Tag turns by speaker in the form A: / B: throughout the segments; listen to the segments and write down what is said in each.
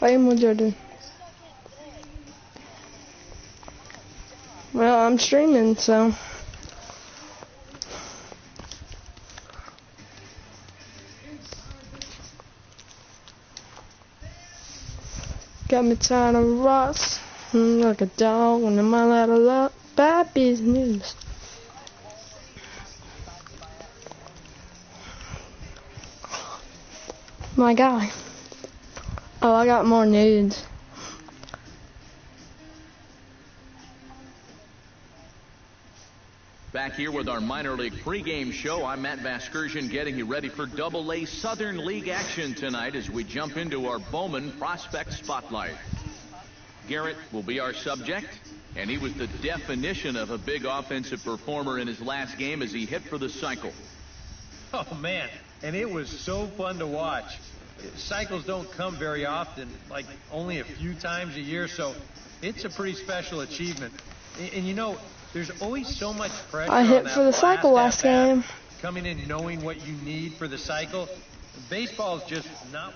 A: Ayı mı diyordun? Well, I'm streaming, so. Got me tired of rocks, like a dog when I'm all out of luck. Bad business. My guy. Oh, I got more nudes.
B: Back here with our minor league pregame show, I'm Matt Vasgersian getting you ready for Double-A Southern League action tonight as we jump into our Bowman Prospect Spotlight. Garrett will be our subject, and he was the definition of a big offensive performer in his last game as he hit for the cycle.
C: Oh, man, and it was so fun to watch. Cycles don't come very often, like only a few times a year, so it's a pretty special achievement. And you know, there's always so much pressure.
A: I hit for the cycle last game.
C: Coming in knowing what you need for the cycle. Baseball is just not.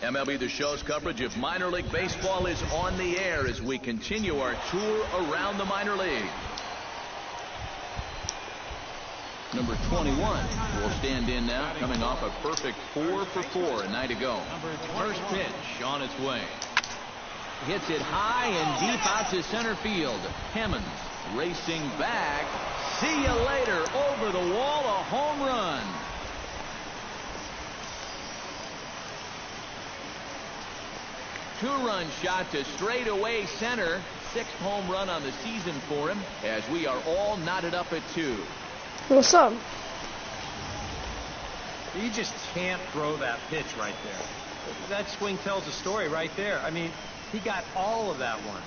B: MLB the Show's coverage of minor league baseball is on the air as we continue our tour around the minor league. Number 21 will stand in now, coming off a perfect 4 for 4 a night ago. First pitch on its way. Hits it high and deep out to center field. Hemmons racing back. See you later. Over the wall, a home run. Two-run shot to straightaway center. 6th home run on the season for him as we are all knotted up at 2.
A: What's up?
C: You just can't throw that pitch right there. That swing tells a story right there. I mean, he got all of that one.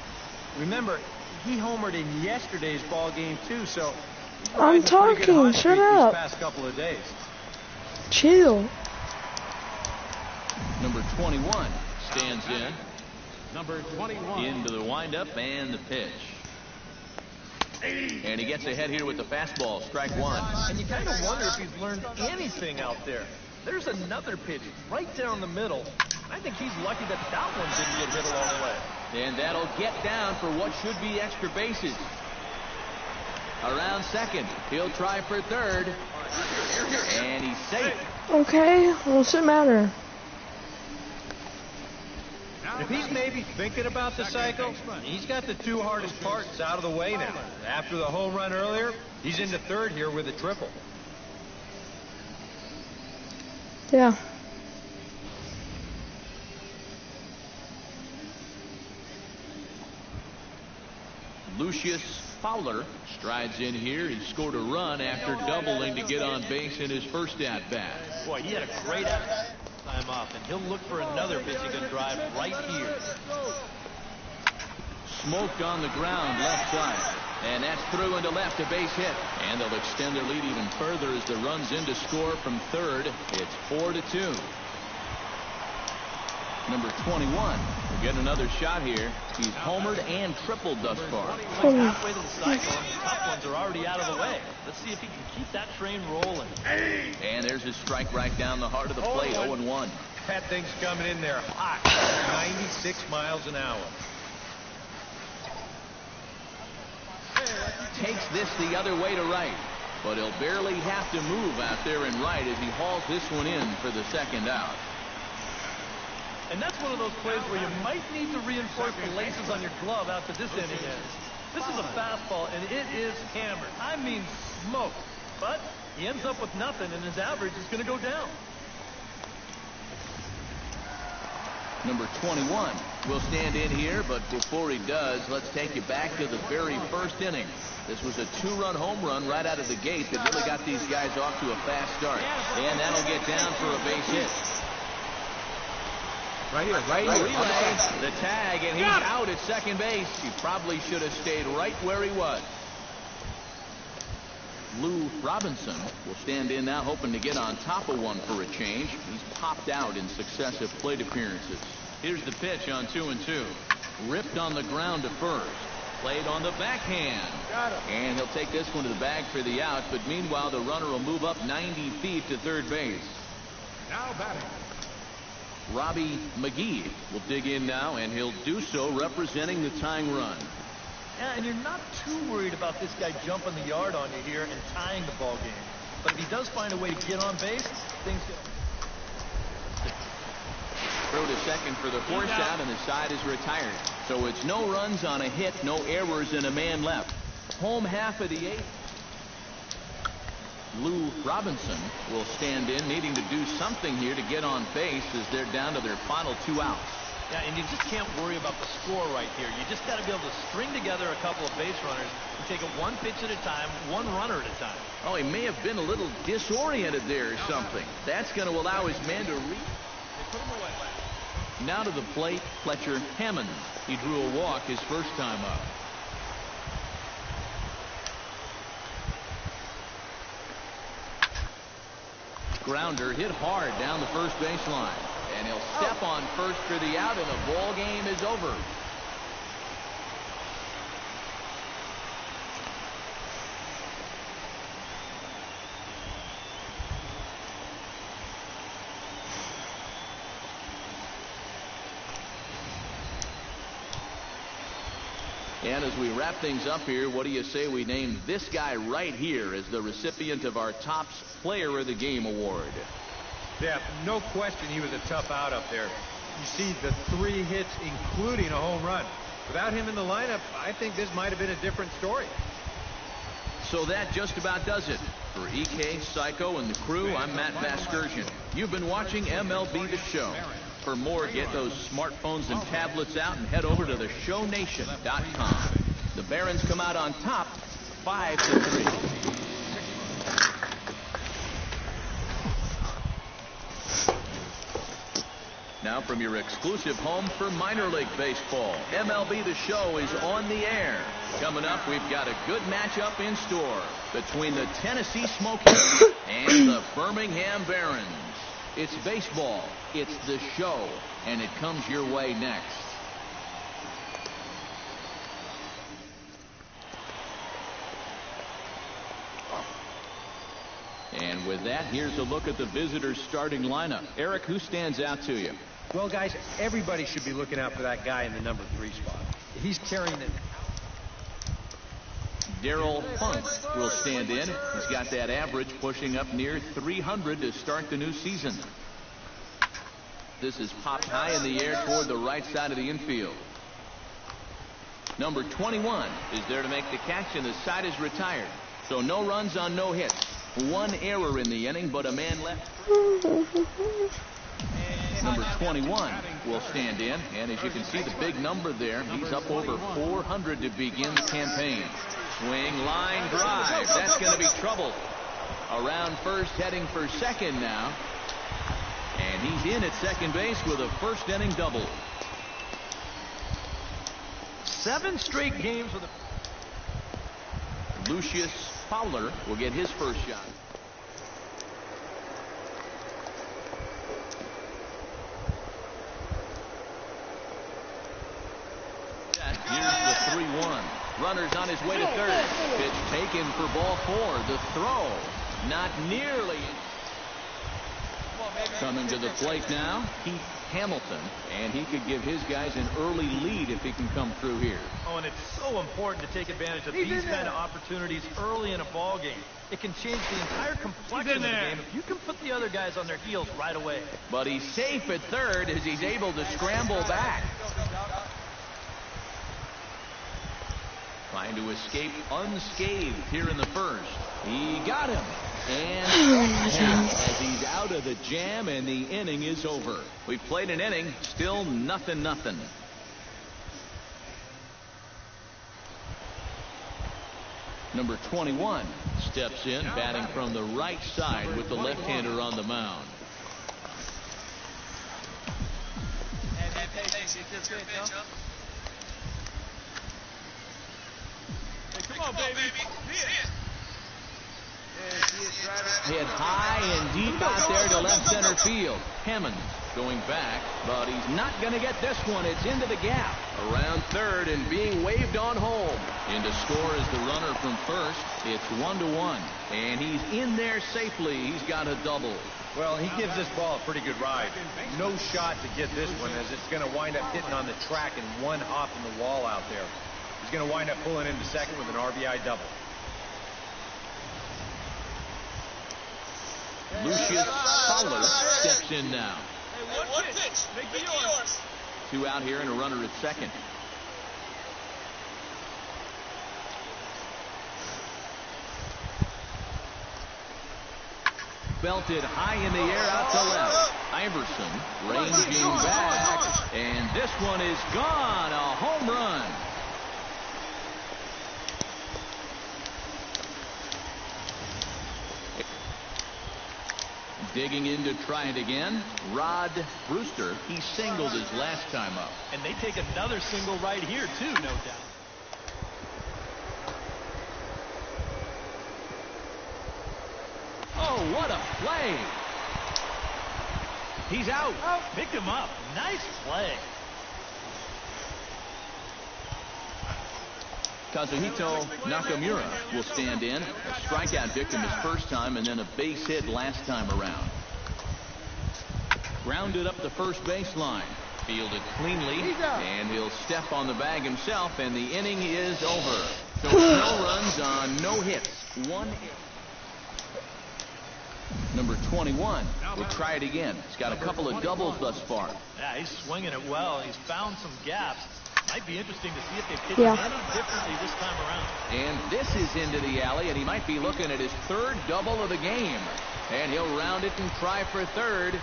C: Remember, he homered in yesterday's ball game too, so
A: I'm talking. Shut up.
C: These past couple of days.
A: Chill.
B: Number 21 stands in.
C: Number 21
B: into the windup and the pitch. And he gets ahead here with the fastball, strike 1.
C: And you kind of wonder if he's learned anything out there. There's another pitch right down the middle. I think he's lucky that that one didn't get hit along the way.
B: And that'll get down for what should be extra bases. Around second, he'll try for third. And he's safe.
A: Okay, what's it matter?
C: If he's maybe thinking about the cycle, he's got the 2 hardest parts out of the way now. After the home run earlier, he's into third here with a triple.
A: Yeah.
B: Lucius Fowler strides in here. He scored a run after doubling to get on base in his first at-bat.
C: Boy, he had a great time off, and he'll look for another pitch he can drive right here.
B: Smoked on the ground left side, and that's through into left, a base hit, and they'll extend their lead even further as the runs in to score from third. It's 4-2. Number 21 will get another shot here. He's homered and tripled thus far.
C: Halfway to the cycle, and the top ones are already out of the way. Let's see if he can keep that train rolling.
B: And there's his strike right down the heart of the plate, 0-1.
C: That thing's coming in there hot, 96 miles an hour.
B: Takes this the other way to right, but he'll barely have to move out there in right as he hauls this one in for the second out.
D: And that's one of those plays where you might need to reinforce the laces on your glove after this inning ends. This is a fastball, and it is hammered. I mean smoked. But he ends up with nothing, and his average is going to go down.
B: Number 21 will stand in here, but before he does, let's take you back to the very first inning. This was a 2-run home run right out of the gate that really got these guys off to a fast start. And that'll get down for a base hit.
C: Right here.
B: Relay, the tag, and he's out at second base. He probably should have stayed right where he was. Lou Robinson will stand in now, hoping to get on top of one for a change. He's popped out in successive plate appearances. Here's the pitch on 2-2. Ripped on the ground to first. Played on the backhand. And he'll take this one to the bag for the out, but meanwhile the runner will move up 90 feet to third base.
E: Now batting,
B: Robbie McGee will dig in now, and he'll do so representing the tying run.
D: Yeah, and you're not too worried about this guy jumping the yard on you here and tying the ball game. But if he does find a way to get on base, things get...
B: Throw to second for the force out, and the side is retired. So it's no runs on a hit, no errors, and a man left. Home half of the eighth. Lou Robinson will stand in, needing to do something here to get on base as they're down to their final 2 outs.
D: Yeah, and you just can't worry about the score right here. You just got to be able to string together a couple of base runners and take it one pitch at a time, one runner at a time.
B: Oh, he may have been a little disoriented there or something. That's going to allow his man to
D: Put him away.
B: Now to the plate, Fletcher Hammond. He drew a walk his first time up. Grounder hit hard down the first baseline. And he'll step on first for the out, and the ball game is over. And as we wrap things up here, what do you say we name this guy right here as the recipient of our Topps Player of the Game award?
C: Yeah, no question he was a tough out up there. You see the 3 hits, including a home run. Without him in the lineup, I think this might have been a different story.
B: So that just about does it. For EK, Psycho, and the crew, I'm Matt Vasgersian. You've been watching MLB The Show. For more, get those smartphones and tablets out and head over to theshownation.com. The Barons come out on top, 5-3. Now from your exclusive home for minor league baseball, MLB The Show is on the air. Coming up, we've got a good matchup in store between the Tennessee Smokies and the Birmingham Barons. It's baseball, it's the show, and it comes your way next. And with that, here's a look at the visitors' starting lineup. Eric, who stands out to you?
C: Well, guys, everybody should be looking out for that guy in the number 3 spot. He's carrying it.
B: Darryl Funk will stand in. He's got that average pushing up near 300 to start the new season. This is popped high in the air toward the right side of the infield. Number 21 is there to make the catch, and the side is retired. So no runs on no hits. 1 error in the inning, but a man left. Number 21 will stand in, and as you can see the big number there, he's up over 400 to begin the campaign. Swing, line drive. That's going to be trouble. Around first, heading for second now. And he's in at second base with a first inning double.
D: 7 straight games with a...
B: Lucius Fowler will get his first shot. Here's the 3-1. Runner's on his way to third. Pitch taken for ball 4. The throw not nearly. Coming to the plate now, Keith Hamilton, and he could give his guys an early lead if he can come through here.
D: Oh, and it's so important to take advantage of these kind of opportunities early in a ball game. It can change the entire complexion of the game if you can put the other guys on their heels right away.
B: But he's safe at third as he's able to scramble back. Trying to escape unscathed here in the first. He got him. And as he's out of the jam, and the inning is over. We've played an inning, still 0-0. Number 21 steps in, batting from the right side with the left-hander on the mound.
D: Come on, baby.
B: Hit high and deep out there to left center field. Hammond going back, but he's not going to get this one. It's into the gap. Around third and being waved on home. In to score is the runner from first. It's 1-1. And he's in there safely. He's got a double.
C: Well, he gives this ball a pretty good ride. No shot to get this one, as it's going to wind up hitting on the track and one hop in the wall out there. He's going to wind up pulling into second with an RBI double.
B: Lucius Fowler steps in now.
D: Hey, one pitch. Make it yours.
B: 2 out here and a runner at second. Belted high in the air out to left. Iverson ranging back, and this one is gone. A home run. Digging in to try it again, Rod Brewster. He singled his last time up.
D: And they take another single right here, too, no doubt.
B: Oh, what a play. He's out.
D: Picked him up. Nice play.
B: Kazuhito Nakamura will stand in. A strikeout victim his first time and then a base hit last time around. Grounded up the first baseline. Fielded cleanly, and he'll step on the bag himself, and the inning is over. So no runs on no hits. 1 hit. Number 21 will try it again. He's got a couple of doubles thus far.
D: Yeah, he's swinging it well. He's found some gaps. Might be interesting to see if they pitch him any differently this time around.
B: And this is into the alley, and he might be looking at his third double of the game. And he'll round it and try for third.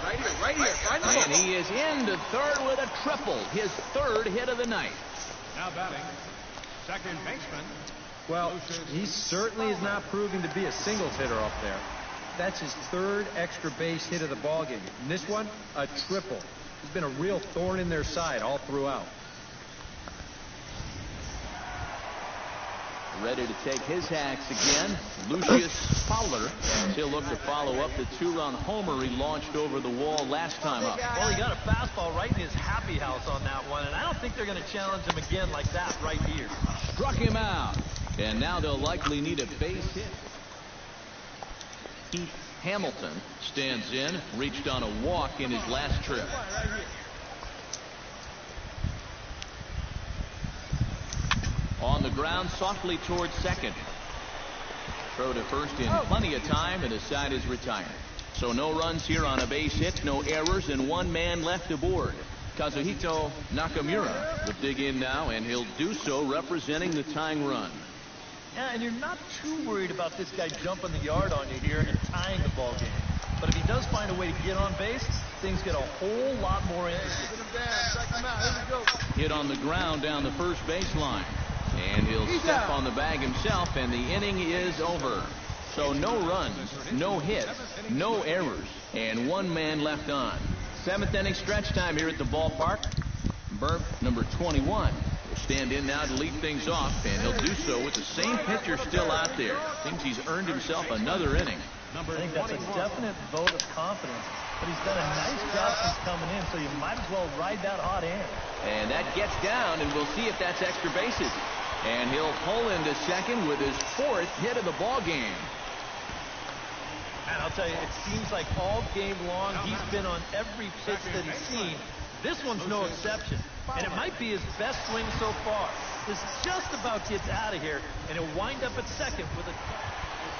E: Right here.
B: And he is into third with a triple. His third hit of the night.
E: Now batting, second baseman.
C: Well, he certainly is not proving to be a singles hitter up there. That's his third extra base hit of the ballgame. And this one, a triple. He's been a real thorn in their side all throughout.
B: Ready to take his hacks again, Lucius Fowler. He'll look to follow up the 2-run homer he launched over the wall last time up.
D: Well, he got a fastball right in his happy house on that one, and I don't think they're going to challenge him again like that right here.
B: Struck him out, and now they'll likely need a base hit. Keith Hamilton stands in, reached on a walk in his last trip. On the ground, softly towards second. Throw to first in plenty of time, and the side is retired. So no runs here on a base hit, no errors, and 1 man left aboard. Kazuhito Nakamura will dig in now, and he'll do so representing the tying run.
D: Yeah, and you're not too worried about this guy jumping the yard on you here and tying the ball game. But if he does find a way to get on base, things get a whole lot more interesting.
B: Hit on the ground down the first baseline. And he'll step on the bag himself, and the inning is over. So no runs, no hits, no errors, and 1 man left on. 7th inning stretch time here at the ballpark. Burp, number 21, will stand in now to lead things off, and he'll do so with the same pitcher still out there. Thinks he's earned himself another inning.
D: I think that's a definite vote of confidence. But he's done a nice job since coming in, so you might as well ride that hot hand.
B: And that gets down, and we'll see if that's extra bases. And he'll pull into second with his 4th hit of the ball game.
D: And I'll tell you, it seems like all game long he's been on every pitch that he's seen. This one's no exception. And it might be his best swing so far. This just about gets out of here, and he'll wind up at second with a...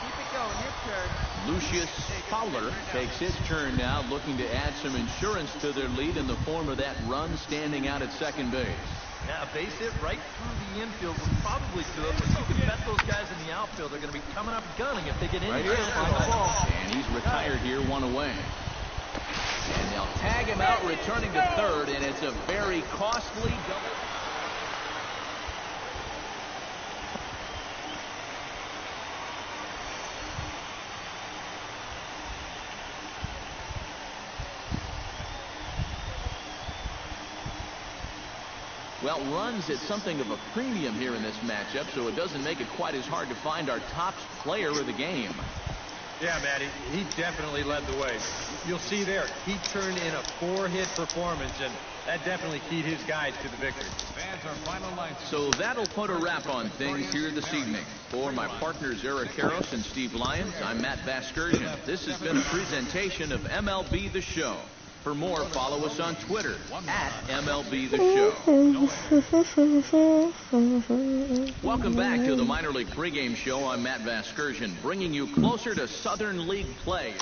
E: Keep it going, your turn.
B: Lucius Fowler takes his turn now, looking to add some insurance to their lead in the form of that run standing out at second base.
D: Now, a base hit right through the infield would probably do it, but you can bet those guys in the outfield are going to be coming up gunning if they get any chance on the ball.
B: And he's retired here, 1 away. And they'll tag him out, returning to third, and it's a very costly double. Well, runs at something of a premium here in this matchup, so it doesn't make it quite as hard to find our top player of the game.
C: Yeah, Matty, he definitely led the way. You'll see there, he turned in a 4-hit performance, and that definitely keyed his guys to the victory.
B: So that'll put a wrap on things here this evening. For my partners Eric Karros and Steve Lyons, I'm Matt Vasgersian. This has been a presentation of MLB The Show. For more, follow us on Twitter at MLB The Show. Welcome back to the Minor League pregame show. I'm Matt Vasgersian, bringing you closer to Southern League play.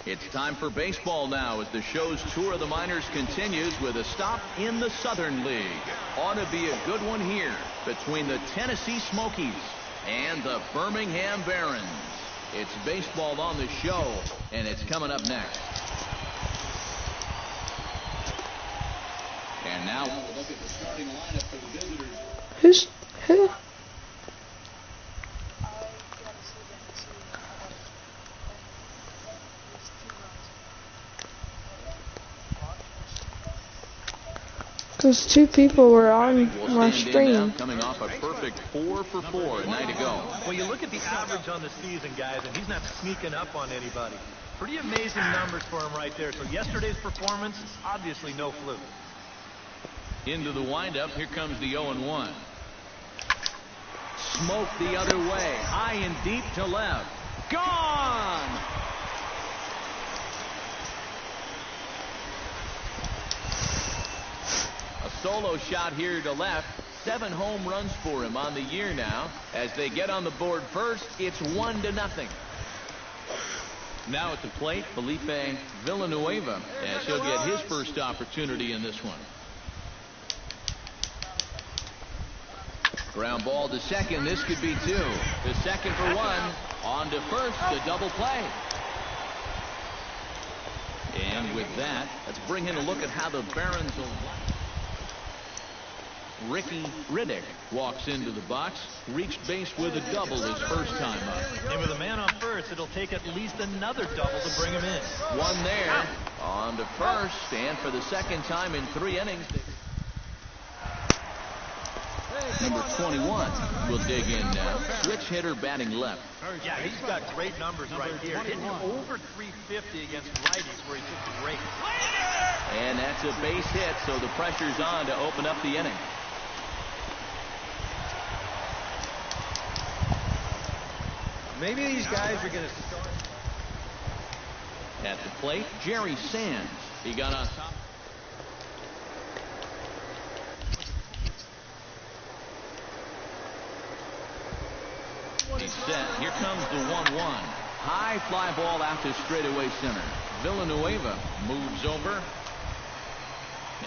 B: It's time for baseball now as the show's tour of the minors continues with a stop in the Southern League. Ought to be a good one here between the Tennessee Smokies and the Birmingham Barons. It's baseball on the show, and it's coming up next. And now we'll look at the starting lineup for the visitors.
A: Who? Because 2 people were on my stream.
B: Coming off a perfect 4 for 4 a night ago.
D: Well, you look at the average on the season, guys, and he's not sneaking up on anybody. Pretty amazing numbers for him right there. So yesterday's performance, obviously no fluke.
B: Into the windup, here comes the 0-1. Smoke the other way, high and deep to left. Gone! A solo shot here to left. 7 home runs for him on the year now. As they get on the board first, it's 1-0. Now at the plate, Felipe Villanueva, as he'll get his first opportunity in this one. Ground ball to second. This could be 2. The second for 1. On to first, the double play. And with that, let's bring in a look at how the Barons will. Ricky Riddick walks into the box, reached base with a double his first time up.
D: And with a man on first, it'll take at least another double to bring him in.
B: 1 there, on to first, and for the second time in 3 innings. Number 21 will dig in now. Switch hitter batting left.
D: Yeah, he's got great numbers right here. Hitting over 350 against righties where he's just great.
B: And that's a base hit, so the pressure's on to open up the inning.
C: Maybe these guys are going to start.
B: At the plate, Jerry Sands. He got on top. He's set. Here comes the 1-1. High fly ball out to straightaway center. Villanueva moves over.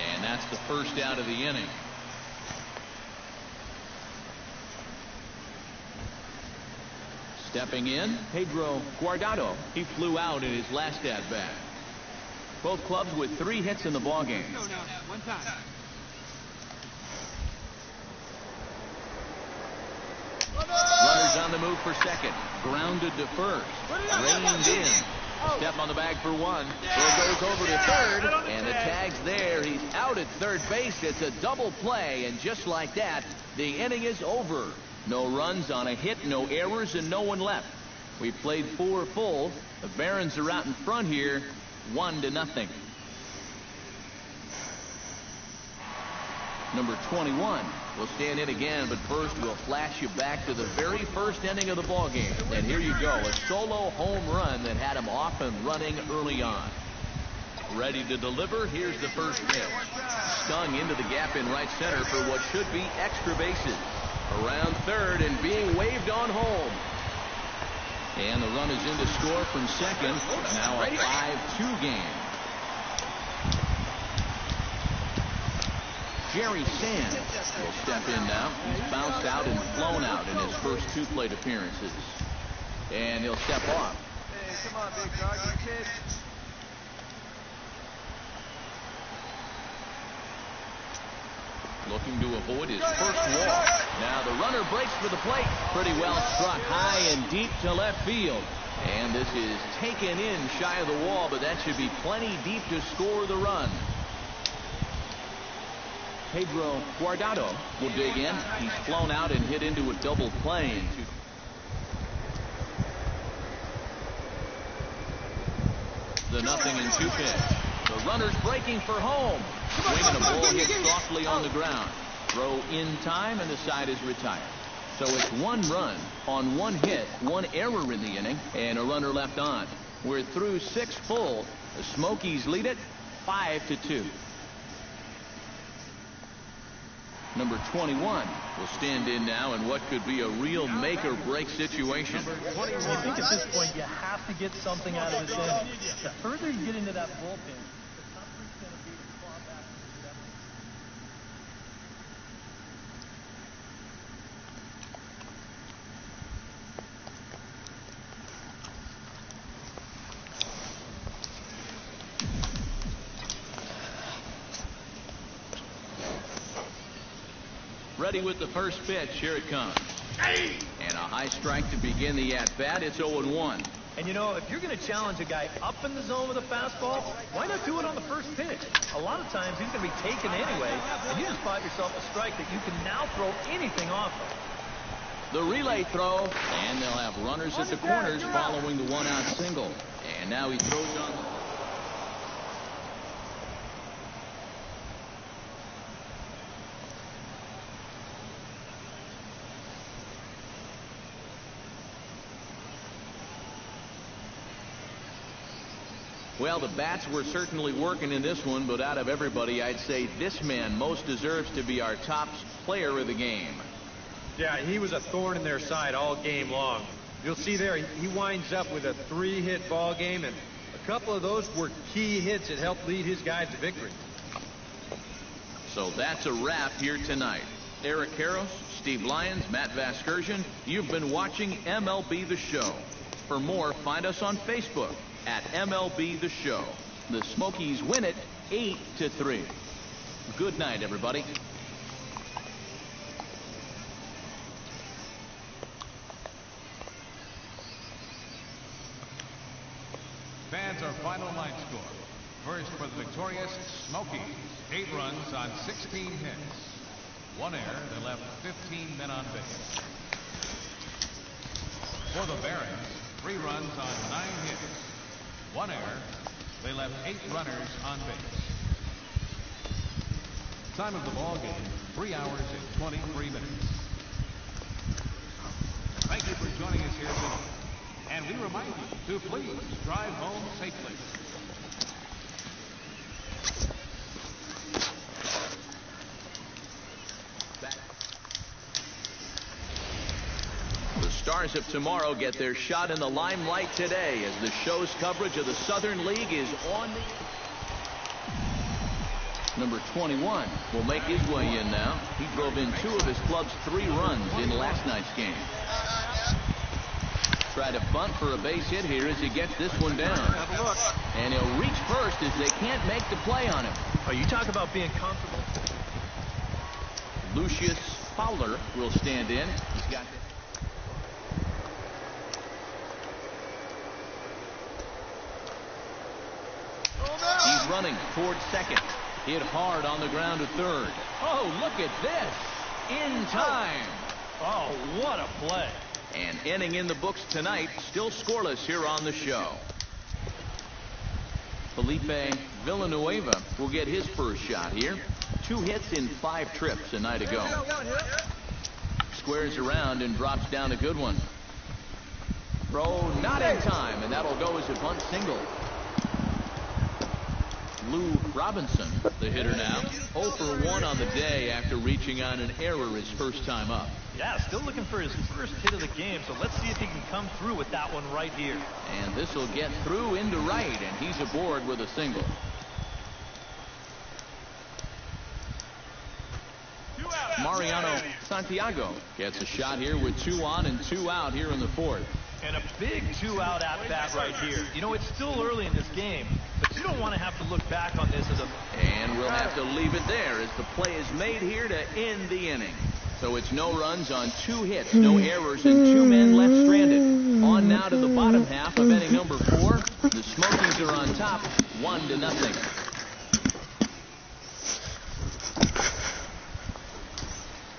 B: And that's the first out of the inning. Stepping in, Pedro Guardado. He flew out in his last at-bat. Both clubs with 3 hits in the ballgame.
E: One time.
B: Runners on the move for second. Grounded to first. Reined in. Step on the bag for 1. Throw goes over to third. And the tag's there. He's out at third base. It's a double play. And just like that, the inning is over. No runs on a hit, no errors, and no one left. We played 4 full. The Barons are out in front here, 1-0. Number 21 will stand in again, but first we'll flash you back to the very first inning of the ballgame. And here you go, a solo home run that had him off and running early on. Ready to deliver, here's the first pitch. Stung into the gap in right center for what should be extra bases. Around third and being waved on home. And the run is in to score from second. Now a 5-2 game. Jerry Sands will step in now. He's bounced out and flown out in his first 2 plate appearances. And he'll step off.
E: Hey, come on, big dog, you kid.
B: Looking to avoid his first walk. Now the runner breaks for the plate. Pretty well struck high and deep to left field. And this is taken in shy of the wall, but that should be plenty deep to score the run. Pedro Guardado will dig in. He's flown out and hit into a double play. The 0-2 pitch. The runner's breaking for home. Swinging a ball hit softly on the ground. Throw in time, and the side is retired. So it's 1 run on 1 hit, 1 error in the inning, and a runner left on. We're through 6 full. The Smokies lead it 5-2. Number 21 will stand in now in what could be a real make-or-break situation.
D: I think at this point you have to get something out of this inning. The further you get into that bullpen, the tougher it's going to be to claw back into that.
B: Ready with the first pitch. Here it comes. And a high strike to begin the at-bat. It's 0-1.
D: And you know, if you're going to challenge a guy up in the zone with a fastball, why not do it on the first pitch? A lot of times he's going to be taken anyway, and you just bought yourself a strike that you can now throw anything off of.
B: The relay throw, and they'll have runners at the corners following the 1-out single. And now he throws on. Well, the bats were certainly working in this one, but out of everybody, I'd say this man most deserves to be our top player of the game.
C: Yeah, he was a thorn in their side all game long. You'll see there, he winds up with a 3-hit ball game, and a couple of those were key hits that helped lead his guys to victory.
B: So that's a wrap here tonight. Eric Karros, Steve Lyons, Matt Vasgersian, you've been watching MLB The Show. For more, find us on Facebook at MLB The Show. The Smokies win it 8-3. Good night, everybody.
F: Fans, our final line score. First for the victorious Smokies, 8 runs on 16 hits. 1 error that left 15 men on base. For the Barons, 3 runs on 9 hits. 1 error. They left 8 runners on base. Time of the ball game, 3 hours and 23 minutes. Thank you for joining us here today. And we remind you to please drive home safely.
B: The Stars of tomorrow get their shot in the limelight today as the show's coverage of the Southern League is on. Number 21 will make his way in now. He drove in 2 of his club's 3 runs in last night's game. Try to bunt for a base hit here as he gets this one down. And he'll reach first as they can't make the play on him.
D: Oh, you talk about being comfortable.
B: Lucius Fowler will stand in. He's got it. He's running toward second. Hit hard on the ground to third. Oh, look at this. In time.
D: Oh, what a play.
B: An inning in the books tonight, still scoreless here on the show. Felipe Villanueva will get his first shot here. 2 hits in 5 trips a night ago. Squares around and drops down a good one. Throw not in time, and that'll go as a bunt single. Lou Robinson, the hitter now, 0 for 1 on the day after reaching on an error his first time up.
D: Yeah, still looking for his first hit of the game, so let's see if he can come through with that one right here.
B: And this will get through into right, and he's aboard with a single. Mariano Santiago gets a shot here with 2 on and 2 out here in the 4th.
D: And a big 2-out at-bat right here. You know, it's still early in this game, but you don't want to have to look back on this as a...
B: And we'll have to leave it there as the play is made here to end the inning. So it's no runs on 2 hits, no errors, and 2 men left stranded. On now to the bottom half of inning number 4. The Smokies are on top, 1-0.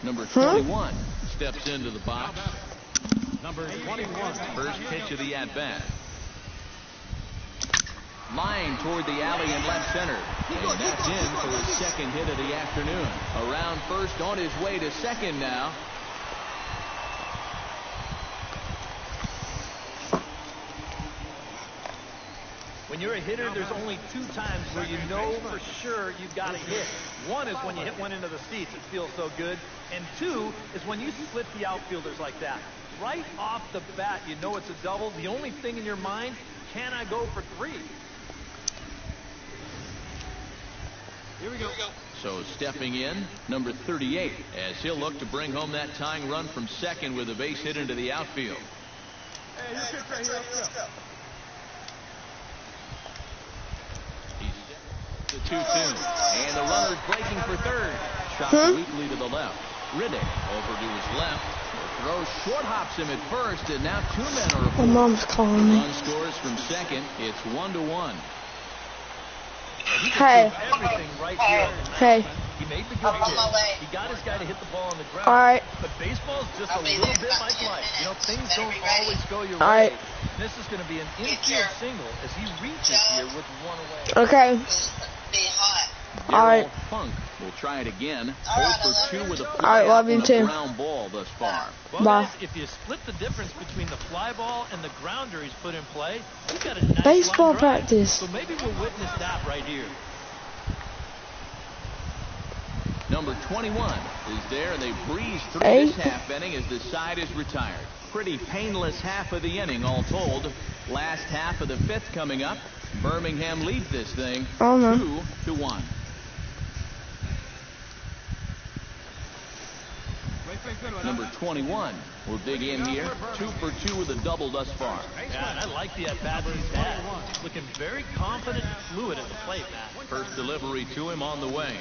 B: Number 21 steps into the box.
F: Number 21.
B: First pitch of the at-bat. Line toward the alley in left center. And that's in for his second hit of the afternoon. Around first, on his way to second now.
D: When you're a hitter, there's only 2 times where you know for sure you've got a hit. One is when you hit one into the seats. It feels so good. And 2 is when you split the outfielders like that. Right off the bat, you know it's a double. The only thing in your mind, can I go for 3?
E: Here we go.
B: So stepping in, number 38, as he'll look to bring home that tying run from second with a base hit into the outfield.
E: Hey, your pitch right here. Let's go.
B: He's the 2-2, and the runner's breaking for third. Shot weakly to the left. Riddick over to his left. The throw short hops him at first, and now 2 men are
A: My
B: aboard.
A: mom's calling me.
B: Run scores from second. It's 1-1.
A: Hey.
D: Everything right here.
A: Hey.
D: He made the good pitch. He got his guy to hit the ball on the ground.
A: All right.
D: But baseball's just a little bit like life. You know, things don't always go your
A: All
D: way.
A: right.
D: This is going to be an infield single as he reaches here with 1 away.
A: Okay. All right.
B: Darryl Funk will try it again. 0 for 2 with a
A: All right, love you
B: and a
A: too.
B: ground ball thus far.
D: Well,
A: Bye.
D: guys, if you split the difference between the fly ball and the grounder he's put in play, he's got a nice
A: Baseball
D: line drive.
A: practice.
D: So maybe we'll witness that right here.
B: Number 21 is there, and they breeze through
A: Eight.
B: this half inning as the side is retired. Pretty painless half of the inning, all told. Last half of the 5th coming up. Birmingham leads this thing
A: Oh, no.
B: 2-1. Number 21 will dig in here. 2 for 2 with a double thus far.
D: Yeah, and I like the at-bats he's had. Looking very confident and fluid at the plate, Matt.
B: First delivery to him on the way.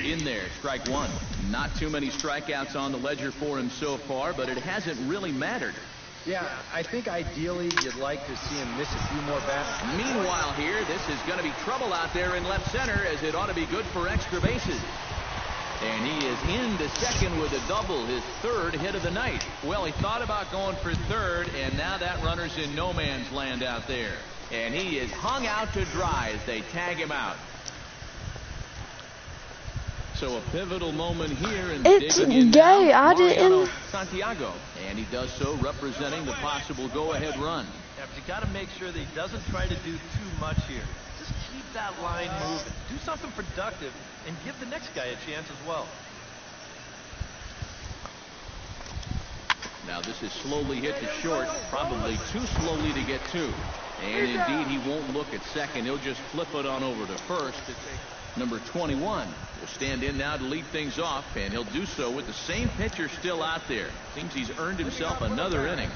B: In there, strike 1. Not too many strikeouts on the ledger for him so far, but it hasn't really mattered.
C: Yeah, I think ideally you'd like to see him miss a few more bats.
B: Meanwhile here, this is going to be trouble out there in left center, as it ought to be good for extra bases. And he is into second with a double, his 3rd hit of the night. Well, he thought about going for 3rd, and now that runner's in no man's land out there. And he is hung out to dry as they tag him out. So a pivotal moment here. And
A: It's
B: digging in
A: gay.
B: now,
A: I
B: Mariano
A: didn't.
B: Santiago. And he does so representing the possible go-ahead run.
D: Yeah, but you got to make sure that he doesn't try to do too much here. Just keep that line moving. Do something productive and give the next guy a chance as well.
B: Now this is slowly hit to short, probably too slowly to get to. And indeed, he won't look at second. He'll just flip it on over to first. Number 21 will stand in now to lead things off, and he'll do so with the same pitcher still out there. Seems he's earned himself another inning.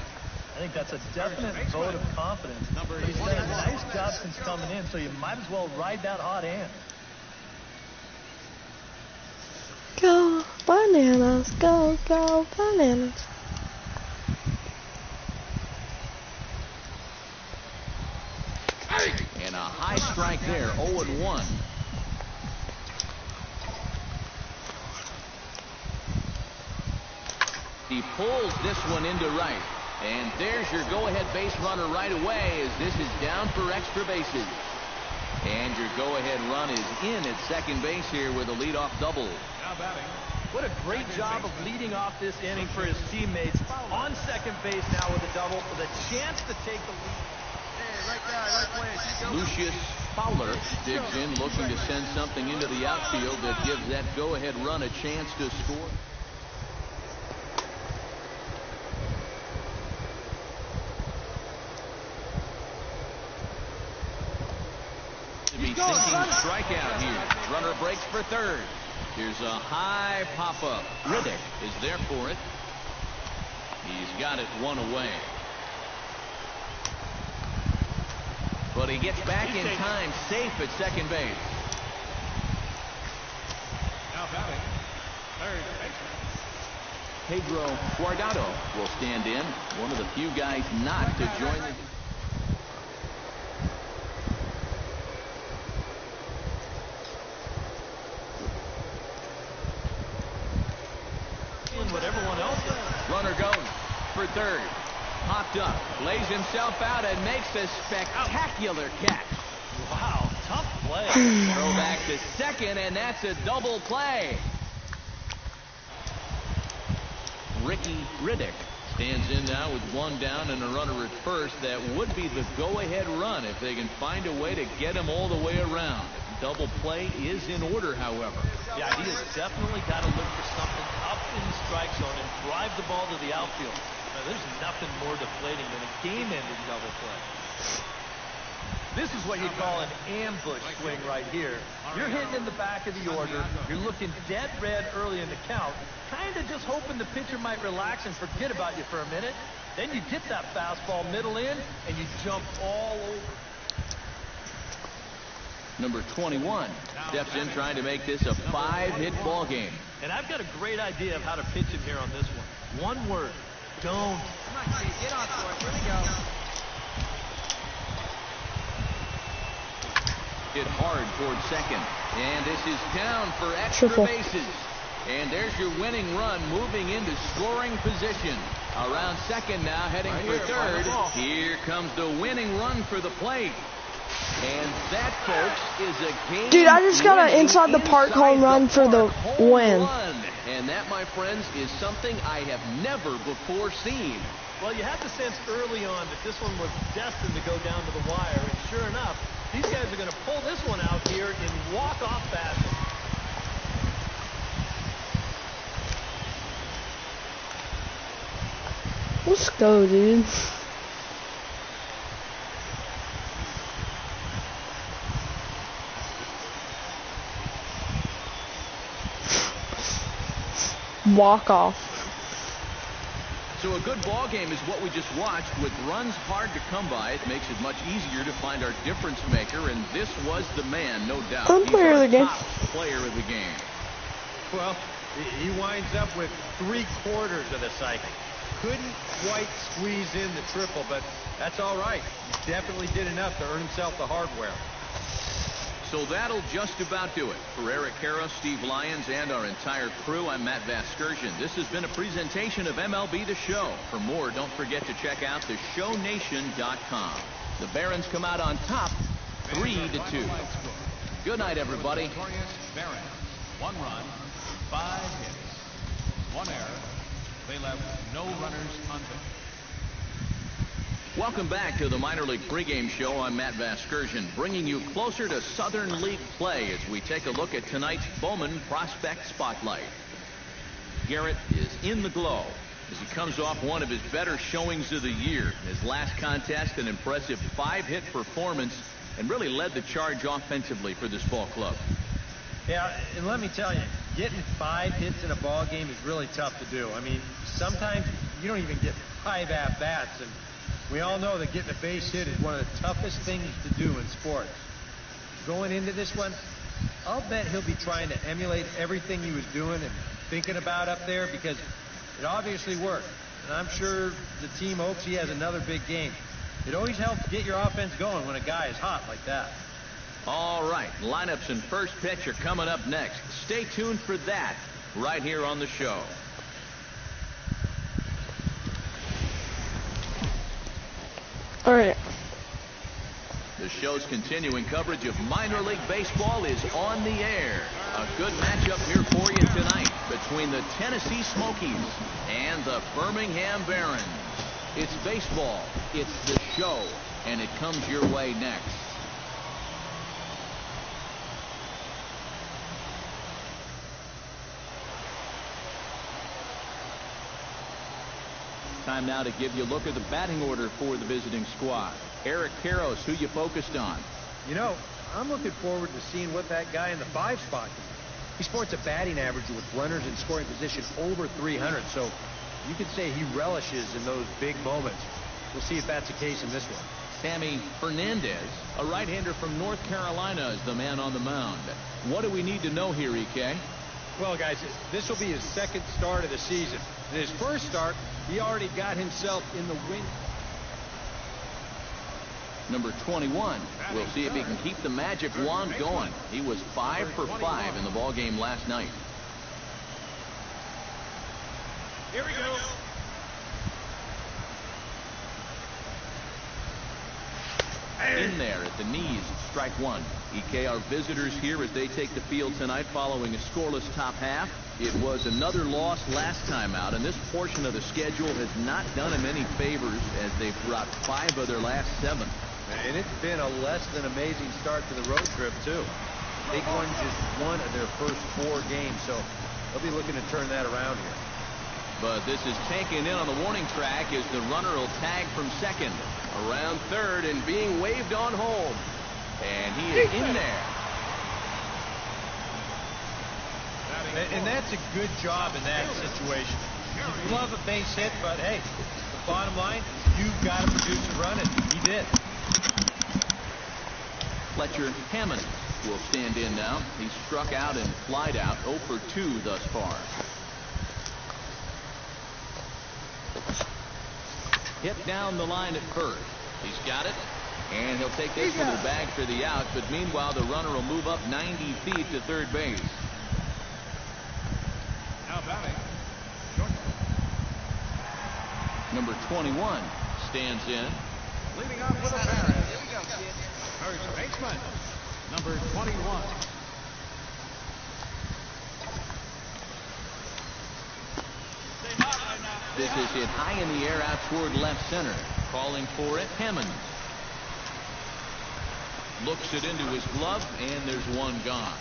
D: I think that's a definite vote of confidence. He's done a nice job since coming in, so you might as well ride that hot hand.
A: Go bananas, go bananas.
B: And a high strike there, 0-1. He pulls this one into right. And there's your go-ahead base runner right away, as this is down for extra bases. And your go-ahead run is in at second base here with a leadoff double.
F: Now batting.
D: What a great job of leading off this inning for his teammates. On second base now with a double with a chance to take the lead.
E: Hey, right guy, right place.
B: Lucius Fowler digs in, looking to send something into the outfield that gives that go-ahead run a chance to score. To be thinking strikeout here. Runner breaks for third. Here's a high pop-up. Riddick is there for it. He's got it one away. But he gets back in time, safe at second base.
F: Now batting.
D: Third baseman.
B: Pedro Guardado will stand in, one of the few guys not to join the...
D: What everyone else does.
B: Runner goes for third. Popped up, lays himself out, and makes a spectacular catch.
D: Wow, tough play.
B: Throwback to second, and that's a double play. Ricky Riddick stands in now with one down and a runner at first. That would be the go-ahead run if they can find a way to get him all the way around. Double play is in order, however.
D: Yeah, he has definitely got to look for something up in the strike zone and drive the ball to the outfield. Now, there's nothing more deflating than a game-ending double play. This is what you call an ambush swing right here. You're hitting in the back of the order. You're looking dead red early in the count, kind of just hoping the pitcher might relax and forget about you for a minute. Then you get that fastball middle in, and you jump all over.
B: Number 21 steps in trying to make this a 5-hit ball game.
D: And I've got a great idea of how to pitch him here on this one. One word. Don't.
E: Come on, Steve. Get on for it. Here we go.
B: Hit hard toward second. And this is down for extra
A: Triple.
B: bases. And there's your winning run moving into scoring position. Around second now, heading for third. Here comes the winning run for the plate. And that, folks, is a game.
A: Dude, I just got an inside the park home run for the win.
B: And that, my friends, is something I have never before seen.
D: Well, you had the sense early on that this one was destined to go down to the wire. And sure enough, these guys are going to pull this one out here in walk-off fashion.
A: Let's go, dude. Walk off.
B: So a good ball game is what we just watched. With runs hard to come by, it makes it much easier to find our difference maker, and this was the man, no doubt.
A: I'm player of the game.
B: Top player of the game.
C: Well, he winds up with 3/4 of the cycle. Couldn't quite squeeze in the triple, but that's all right. He definitely did enough to earn himself the hardware.
B: So that'll just about do it. For Eric Harrow, Steve Lyons, and our entire crew, I'm Matt Vasgersian. This has been a presentation of MLB The Show. For more, don't forget to check out theshownation.com. The Barons come out on top, 3-2. Good night, everybody.
F: Victorious Barons. 1 run, 5 hits, 1 error. They left no runners on base.
B: Welcome back to the Minor League pregame show. I'm Matt Vasgersian, bringing you closer to Southern League play as we take a look at tonight's Bowman Prospect Spotlight. Garrett is in the glow as he comes off one of his better showings of the year. In his last contest, an impressive 5-hit performance, and really led the charge offensively for this ball club.
C: Yeah, and let me tell you, getting 5 hits in a ball game is really tough to do. I mean, sometimes you don't even get 5 at-bats, and we all know that getting a base hit is one of the toughest things to do in sports. Going into this one, I'll bet he'll be trying to emulate everything he was doing and thinking about up there, because it obviously worked. And I'm sure the team hopes he has another big game. It always helps get your offense going when a guy is hot like that.
B: All right, lineups and first pitch are coming up next. Stay tuned for that right here on the show.
A: All right.
B: The show's continuing coverage of minor league baseball is on the air. A good matchup here for you tonight between the Tennessee Smokies and the Birmingham Barons. It's baseball, it's the show, and it comes your way next. Time now to give you a look at the batting order for the visiting squad. Eric Karros, who you focused on?
C: You know, I'm looking forward to seeing what that guy in the 5 spot can do. He sports a batting average with runners in scoring position over 300, so you could say he relishes in those big moments. We'll see if that's the case in this one.
B: Sammy Fernandez, a right-hander from North Carolina, is the man on the mound. What do we need to know here, EK?
C: Well, guys, this will be his second start of the season. In his first start, he already got himself in the win.
B: Number 21. We'll see if he can keep the magic wand going. He was 5 for 5 in the ball game last night.
D: Here we go.
B: In there at the knees, strike one. EK, our visitors here as they take the field tonight following a scoreless top half. It was another loss last time out, and this portion of the schedule has not done them any favors as they've dropped 5 of their last 7.
C: And it's been a less than amazing start to the road trip, too. They've won just 1 of their first 4 games, so they'll be looking to turn that around here.
B: But this is taken in on the warning track as the runner will tag from second. Around third and being waved on home. And he is in there.
C: And that's a good job in that situation. You love a base hit, but hey, the bottom line, you've got to produce a run, and he did.
B: Fletcher Hammond will stand in now. He's struck out and flied out 0 for 2 thus far. Hit down the line at first. He's got it. And he'll take this from the bag for the out. But meanwhile, the runner will move up 90 feet to third base.
F: Now batting.
B: Number 21 stands in.
F: Leading off with a parry. First baseman, number 21.
B: This is hit high in the air out toward left center. Calling for it, Hammond. Looks it into his glove, and there's one gone.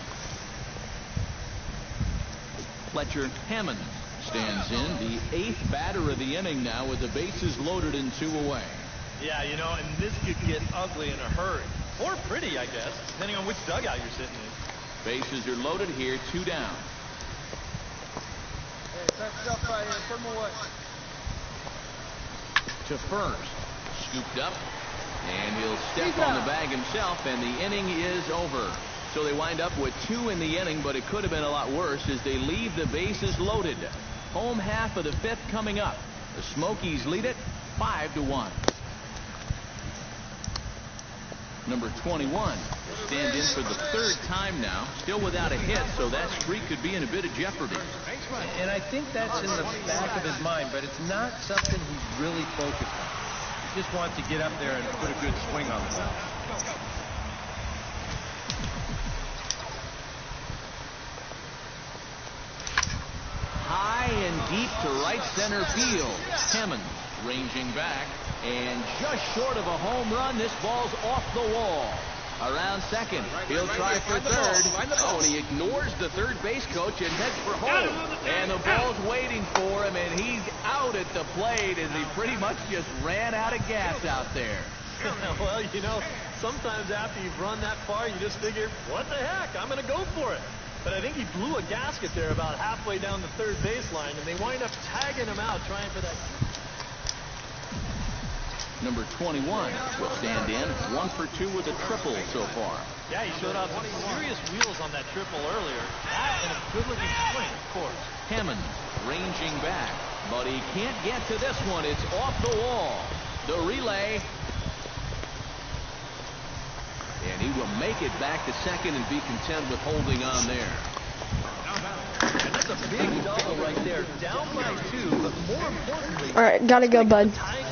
B: Fletcher Hammond stands in, the 8th batter of the inning now with the bases loaded and 2 away.
D: Yeah, you know, and this could get ugly in a hurry. Or pretty, I guess, depending on which dugout you're sitting in.
B: Bases are loaded here, 2 down.
E: Hey, touch up right here. Put him away.
B: To first. Scooped up. And he'll step on the bag himself, and the inning is over. So they wind up with 2 in the inning, but it could have been a lot worse as they leave the bases loaded. Home half of the 5th coming up. The Smokies lead it 5-1. Number 21 will stand in for the 3rd time now. Still without a hit, so that streak could be in a bit of jeopardy.
C: And I think that's in the back of his mind, but it's not something he's really focused on. He just wants to get up there and put a good swing on the ball.
B: High and deep to right center field. Hammond ranging back. And just short of a home run, this ball's off the wall. Around second. He'll try for third. Oh, and he ignores the third base coach and heads for home. And the ball's waiting for him, and he's out at the plate as he pretty much just ran out of gas out there.
D: Well, you know, sometimes after you've run that far, you just figure, what the heck, I'm going to go for it. But I think he blew a gasket there about halfway down the third baseline, and they wind up tagging him out trying for that.
B: Number 21 will stand in 1 for 2 with a triple so far.
D: Yeah, he showed off some serious wheels on that triple earlier. That and a good-looking swing, of course.
B: Hammond ranging back, but he can't get to this one. It's off the wall. The relay. And he will make it back to second and be content with holding on there.
D: And that's a big double right there. Down by 2, but more importantly...
A: All right, gotta go, bud.
D: tying